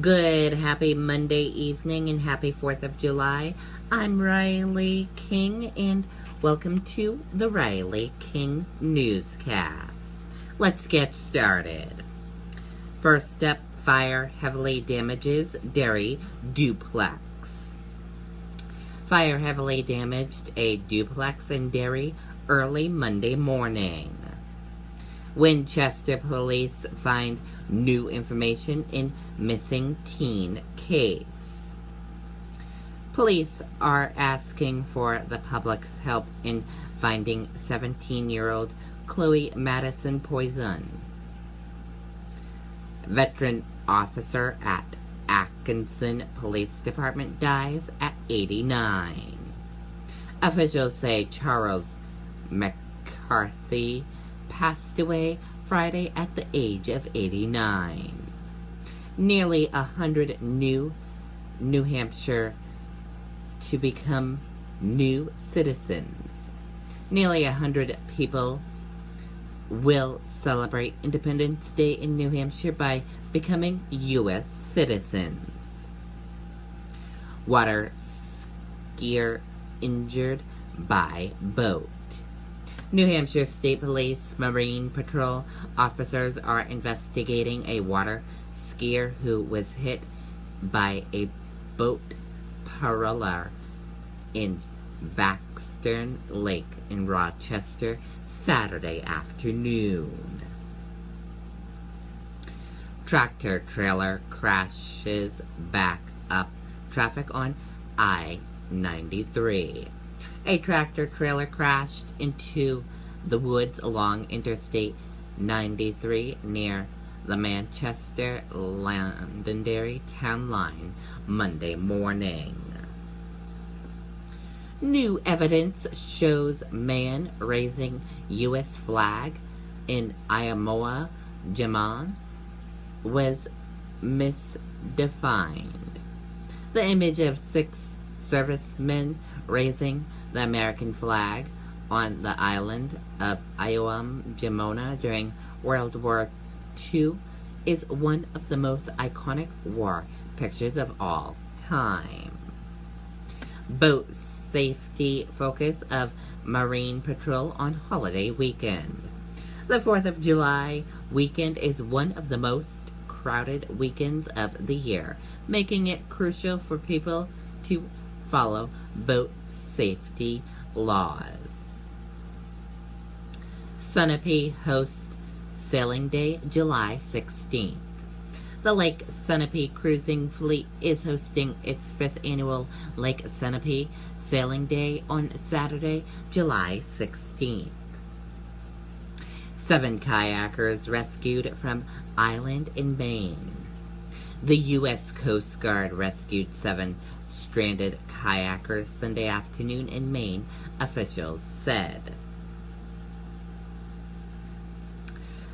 Good, happy Monday evening and happy 4th of July. I'm Riley King and welcome to the Riley King Newscast. Let's get started. First up, fire heavily damages dairy duplex. Fire heavily damaged a duplex in Derry early Monday morning. Winchester police find new information in missing teen case. Police are asking for the public's help in finding 17-year-old Chloe Madison poison. Veteran officer at Atkinson Police Department dies at 89. Officials say Charles McCarthy passed away Friday at the age of 89. Nearly 100 New Hampshire to become new citizens. Nearly 100 people will celebrate Independence Day in New Hampshire by becoming U.S. citizens. Water skier injured by boat. New Hampshire State Police Marine Patrol officers are investigating a water skier who was hit by a boat parallel in Baxter Lake in Rochester Saturday afternoon. Tractor trailer crashes back up traffic on I-93. A tractor trailer crashed into the woods along Interstate 93 near the Manchester Londonderry town line Monday morning. New evidence shows man raising U.S. flag in Iamoa, Jaman was misdefined. The image of 6 servicemen raising the American flag on the island of Iawam, Jamona during World War II is one of the most iconic war pictures of all time. Boat safety focus of Marine Patrol on holiday weekend. The 4th of July weekend is one of the most crowded weekends of the year, making it crucial for people to follow boat safety laws. Sunapee hosts Sailing Day, July 16th. The Lake Sunapee Cruising Fleet is hosting its 5th annual Lake Sunapee Sailing Day on Saturday, July 16th. 7 kayakers rescued from island in Maine. The U.S. Coast Guard rescued 7 stranded kayakers Sunday afternoon in Maine, officials said.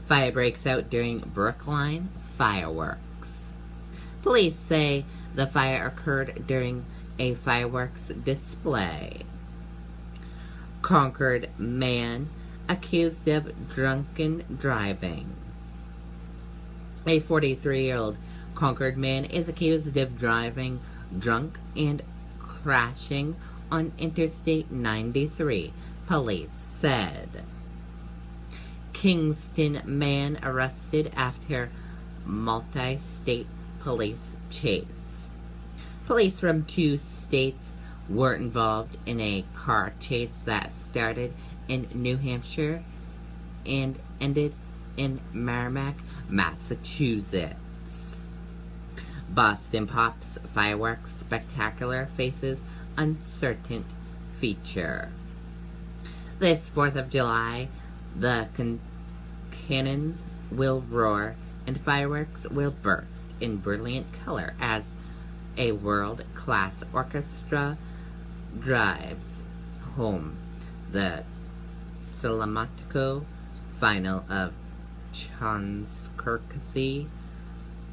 Fire breaks out during Brookline fireworks. Police say the fire occurred during a fireworks display. Concord man accused of drunken driving. A 43-year-old Concord man is accused of driving drunk and crashing on Interstate 93, police said. Kingston man arrested after multi-state police chase. Police from 2 states were involved in a car chase that started in New Hampshire and ended in Merrimack, Massachusetts. Boston Pop's fireworks spectacular faces uncertain future. This 4th of July, the cannons will roar and fireworks will burst in brilliant color as a world-class orchestra drives home the Cinematographic final of Chauncey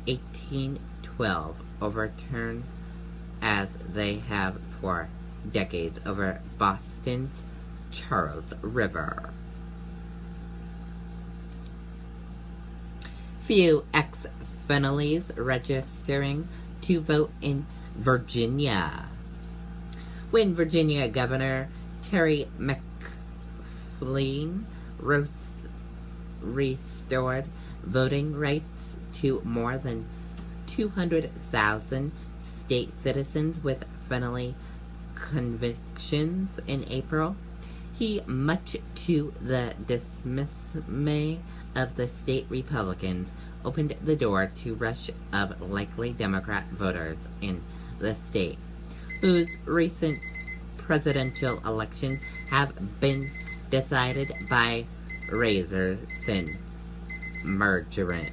1812, overturned as they have for decades over Boston's Charles River. Few Fennelly's registering to vote in Virginia. When Virginia Governor Terry McAuliffe restored voting rights to more than 200,000 state citizens with felony convictions in April, he, much to the dismay of the state Republicans, opened the door to rush of likely Democrat voters in the state, whose recent presidential elections have been decided by razors and margarines.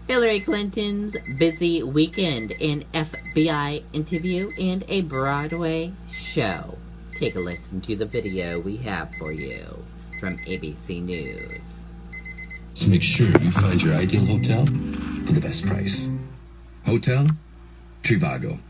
Hillary Clinton's busy weekend, an FBI interview, and a Broadway show. Take a listen to the video we have for you from ABC News. So make sure you find your ideal hotel for the best price. Hotel Trivago.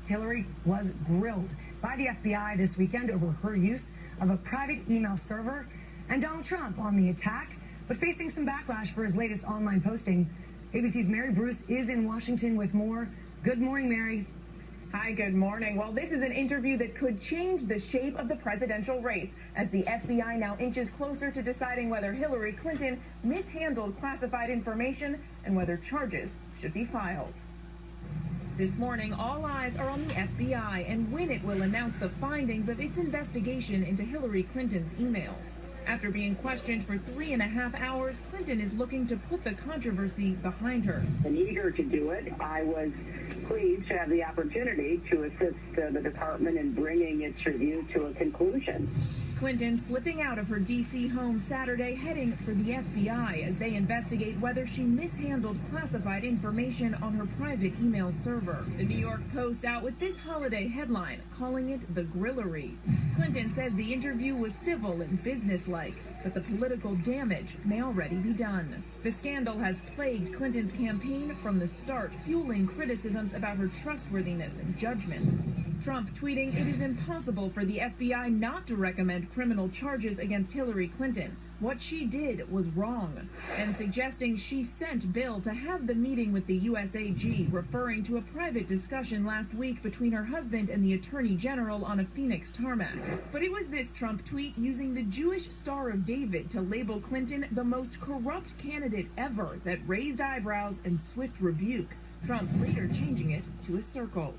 Hillary was grilled by the FBI this weekend over her use of a private email server, and Donald Trump on the attack, but facing some backlash for his latest online posting. ABC's Mary Bruce is in Washington with more. Good morning, Mary. Hi, good morning. Well, this is an interview that could change the shape of the presidential race as the FBI now inches closer to deciding whether Hillary Clinton mishandled classified information and whether charges should be filed. This morning, all eyes are on the FBI and when it will announce the findings of its investigation into Hillary Clinton's emails. After being questioned for 3.5 hours, Clinton is looking to put the controversy behind her. I'm eager to do it. I was pleased to have the opportunity to assist the department in bringing its review to a conclusion. Clinton slipping out of her D.C. home Saturday, heading for the FBI as they investigate whether she mishandled classified information on her private email server. The New York Post out with this holiday headline, calling it the Grillery. Clinton says the interview was civil and businesslike, but the political damage may already be done. The scandal has plagued Clinton's campaign from the start, fueling criticisms about her trustworthiness and judgment. Trump tweeting, "It is impossible for the FBI not to recommend criminal charges against Hillary Clinton. What she did was wrong," and suggesting she sent Bill to have the meeting with the U.S. AG, referring to a private discussion last week between her husband and the Attorney General on a Phoenix tarmac. But it was this Trump tweet using the Jewish Star of David to label Clinton the most corrupt candidate ever that raised eyebrows and swift rebuke, Trump later changing it to a circle.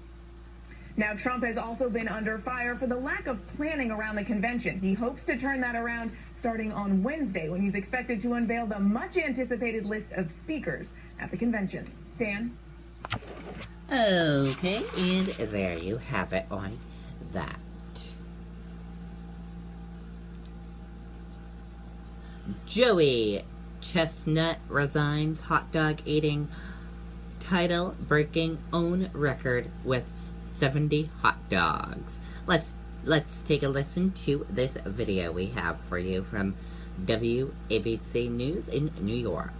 Now, Trump has also been under fire for the lack of planning around the convention. He hopes to turn that around starting on Wednesday, when he's expected to unveil the much-anticipated list of speakers at the convention. Dan? Okay, and there you have it on that. Joey Chestnut resigns hot dog eating title, breaking own record with 70 hot dogs. Let's take a listen to this video we have for you from WABC News in New York.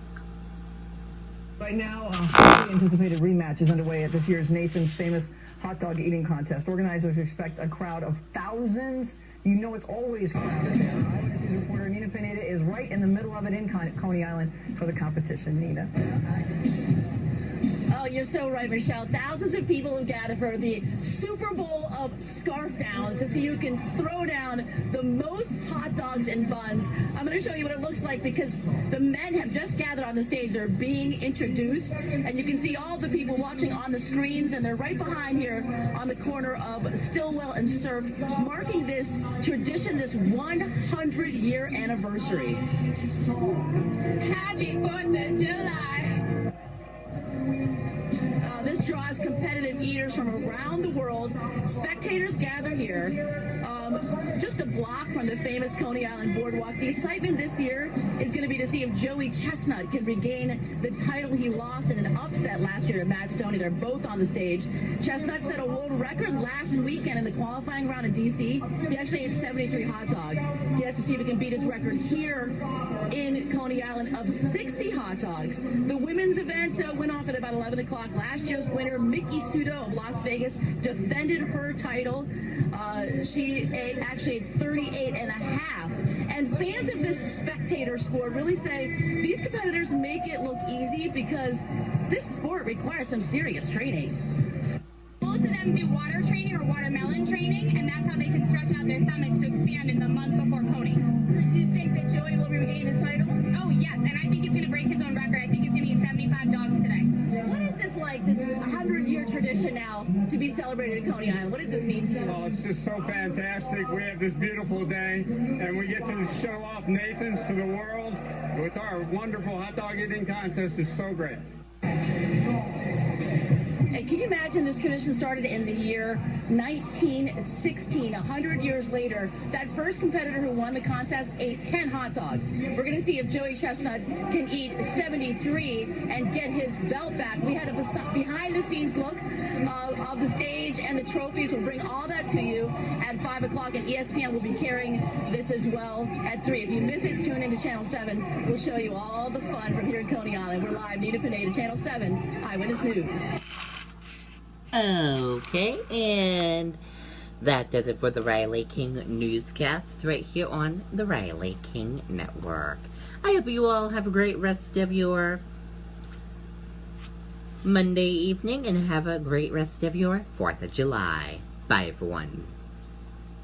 Right now, a highly anticipated rematch is underway at this year's Nathan's Famous Hot Dog Eating Contest. Organizers expect a crowd of thousands. You know it's always crowded there. Eyewitness News reporter Nina Pineda is right in the middle of it in Coney Island for the competition. Nina. Oh, you're so right, Michelle. Thousands of people have gathered for the Super Bowl of scarf downs to see who can throw down the most hot dogs and buns. I'm going to show you what it looks like because the men have just gathered on the stage. They're being introduced, and you can see all the people watching on the screens, and they're right behind here on the corner of Stillwell and Surf, marking this tradition, this 100-year anniversary. Happy 4th of July. This draws competitive eaters from around the world. Spectators gather here just a block from the famous Coney Island Boardwalk. The excitement this year is going to be to see if Joey Chestnut can regain the title he lost in an upset last year to Matt Stoney. They're both on the stage. Chestnut set a world record last weekend in the qualifying round in D.C. He actually ate 73 hot dogs. He has to see if he can beat his record here in Coney Island of 60 hot dogs. The women's event went off at about 11 o'clock. Last year's winner, Mickey Sudo of Las Vegas, defended her title. She actually ate 38 and a half. And And fans of this spectator sport really say these competitors make it look easy because this sport requires some serious training. Most of them do water training or watermelon training, and that's how they can stretch out their stomachs to expand in the month before Coney. So do you think that Joey will regain his title? Oh, yes, and I think he's going to break his own record. I think he's going to eat 75 dogs today. What is this like, this 100-year tradition now to be celebrated at Coney Island? What does this mean to you? Oh, it's just so fantastic. We have this beautiful day, and we get to show off Nathan's to the world with our wonderful hot dog eating contest. It's so great. And can you imagine this tradition started in the year 1916, 100 years later. That first competitor who won the contest ate 10 hot dogs. We're going to see if Joey Chestnut can eat 73 and get his belt back. We had a behind-the-scenes look of the stage and the trophies. We'll bring all that to you at 5 o'clock, and ESPN will be carrying this as well at 3. If you miss it, tune into Channel 7. We'll show you all the fun from here in Coney Island. We're live, Nina Pineda, Channel 7, Eyewitness News. Okay, and that does it for the Riley King Newscast right here on the Riley King Network. I hope you all have a great rest of your Monday evening and have a great rest of your 4th of July. Bye, everyone.